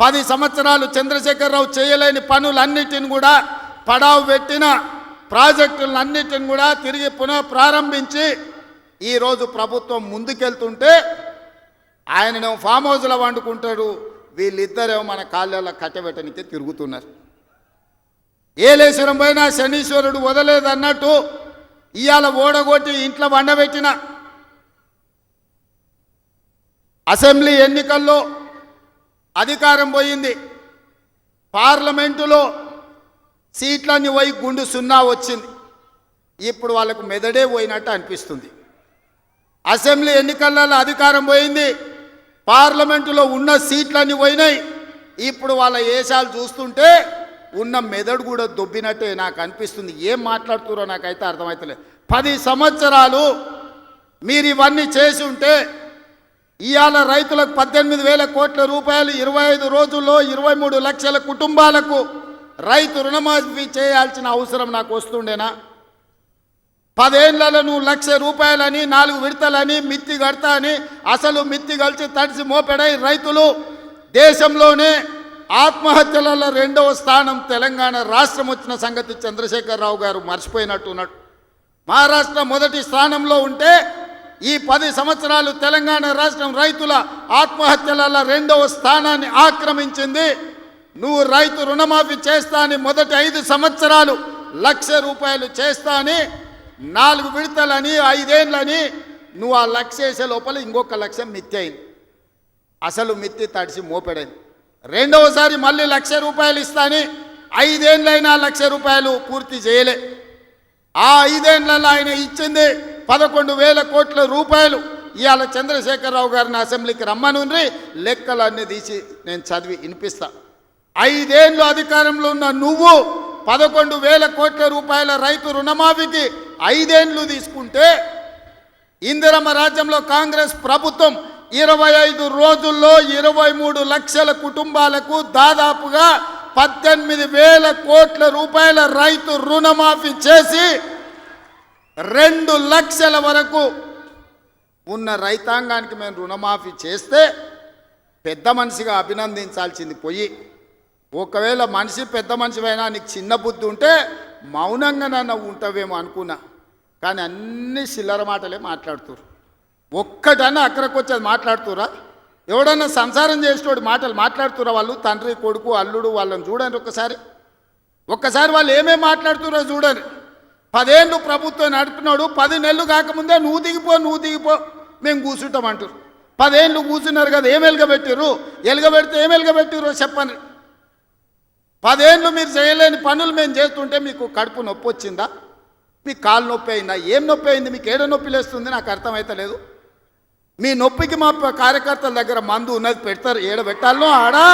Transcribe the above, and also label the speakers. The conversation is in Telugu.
Speaker 1: 10 సంవత్సరాలు చంద్రశేఖరరావు చేయలేని పనులన్నిటిని కూడా పడావు పెట్టిన ప్రాజెక్టులన్నిటిని కూడా తిరిగి పునః ప్రారంభించి ఈరోజు ప్రభుత్వం ముందుకెళ్తుంటే ఆయననేమో ఫామ్ హౌస్లో వండుకుంటాడు, వీళ్ళిద్దరేమో మన కాళ్ళలో కట్టబెట్టనికే తిరుగుతున్నారు. ఏలేశ్వరం పోయినా శనీశ్వరుడు వదలేదన్నట్టు ఇవాళ ఓడగొట్టి ఇంట్లో వండబెట్టిన అసెంబ్లీ ఎన్నికల్లో అధికారం పోయింది, పార్లమెంటులో సీట్లన్నీ పోయి గుండు 0 వచ్చింది. ఇప్పుడు వాళ్ళకు మెదడే పోయినట్టు అనిపిస్తుంది. అసెంబ్లీ ఎన్నికలలో అధికారం పోయింది, పార్లమెంటులో ఉన్న సీట్లన్నీ పోయినాయి. ఇప్పుడు వాళ్ళ ఏషాలు చూస్తుంటే ఉన్న మెదడు కూడా దొబ్బినట్టే నాకు అనిపిస్తుంది. ఏం మాట్లాడుతున్నారో నాకైతే అర్థమవుతలేదు. 10 సంవత్సరాలు మీరు ఇవన్నీ చేసి ఉంటే ఇవాళ రైతులకు 18,000 కోట్ల రూపాయలు 25 రోజుల్లో 23 లక్షల కుటుంబాలకు రైతు రుణమాఫీ చేయాల్సిన అవసరం నాకు వస్తుండేనా? 10 ఏళ్లలో నువ్వు 1,00,000 రూపాయలని 4 విడతలని మిత్తి కడతా అని అసలు మిత్తి కలిసి తడిసి మోపెడై రైతులు దేశంలోనే ఆత్మహత్యలలో 2వ స్థానం తెలంగాణ రాష్ట్రం వచ్చిన సంగతి చంద్రశేఖరరావు గారు మర్చిపోయినట్టున్నాడు. మహారాష్ట్ర మొదటి స్థానంలో ఉంటే ఈ 10 సంవత్సరాలు తెలంగాణ రాష్ట్రం రైతుల ఆత్మహత్యలలో 2వ స్థానాన్ని ఆక్రమించింది. నువ్వు రైతు రుణమాఫీ చేస్తా అని మొదటి 5 సంవత్సరాలు 1,00,000 రూపాయలు చేస్తా అని 4 విడతలని 5 ఏళ్ళని నువ్వు ఆ 1,00,000 చేసే లోపల ఇంకొక 1,00,000 మిత్తి అయింది. అసలు మిత్తి తడిసి మోపెడైంది. రెండవసారి మళ్ళీ 1,00,000 రూపాయలు ఇస్తాని 5 ఏళ్ళైనా 1,00,000 రూపాయలు పూర్తి చేయలే. ఆ 5 ఏళ్ళలో ఆయన ఇచ్చింది 11,000 కోట్ల రూపాయలు. ఇవాళ చంద్రశేఖరరావు గారిని అసెంబ్లీకి రమ్మనుండ్రి, లెక్కలన్నీ తీసి నేను చదివి వినిపిస్తా. 5 ఏళ్ళు అధికారంలో ఉన్న నువ్వు 11,000 కోట్ల రూపాయల రైతు రుణమాఫీకి 5 ఏళ్ళు తీసుకుంటే ఇందిరమ్మ రాజ్యంలో కాంగ్రెస్ ప్రభుత్వం 25 రోజుల్లో 23 లక్షల కుటుంబాలకు దాదాపుగా 18,000 కోట్ల రూపాయల రైతు రుణమాఫీ చేసి 2 లక్షల వరకు ఉన్న రైతాంగానికి మేము రుణమాఫీ చేస్తే పెద్ద మనిషిగా అభినందించాల్సింది పోయి, ఒకవేళ మనిషి పెద్ద మనిషివైనా నీకు చిన్న బుద్ధి ఉంటే మౌనంగా నన్ను ఉంటావేమో అనుకున్నా. కానీ అన్ని చిల్లర మాటలే మాట్లాడుతున్నారు. ఒక్కటన్నా అక్కడికి వచ్చి అది మాట్లాడుతురా? ఎవడన్నా సంసారం చేసేటోడు మాటలు మాట్లాడుతురా? వాళ్ళు తండ్రి కొడుకు అల్లుడు వాళ్ళని చూడండి ఒక్కసారి వాళ్ళు ఏమేమి మాట్లాడుతురో చూడండి. 10 ఏళ్ళు ప్రభుత్వం నడిపినాడు, 10 నెలలు కాకముందే నువ్వు దిగిపో మేము కూర్చుంటామంటారు. 10 ఏళ్ళు కూర్చున్నారు కదా, ఏం ఎలుగబెట్టిర్రు? ఎలుగబెడితే ఏం ఎలుగబెట్టిర్రో చెప్పండి. 10 ఏళ్ళు మీరు చేయలేని పనులు మేము చేస్తుంటే మీకు కడుపు నొప్పి వచ్చిందా? మీకు కాలు నొప్పి అయిందా? ఏం నొప్పి అయింది? మీకు ఏడ నొప్పి లేస్తుంది? నాకు అర్థమవుతలేదు. మీ నొప్పికి మా కార్యకర్తల దగ్గర మందు ఉన్నది, పెడతారు. ఏడ పెట్టాలనో ఆడా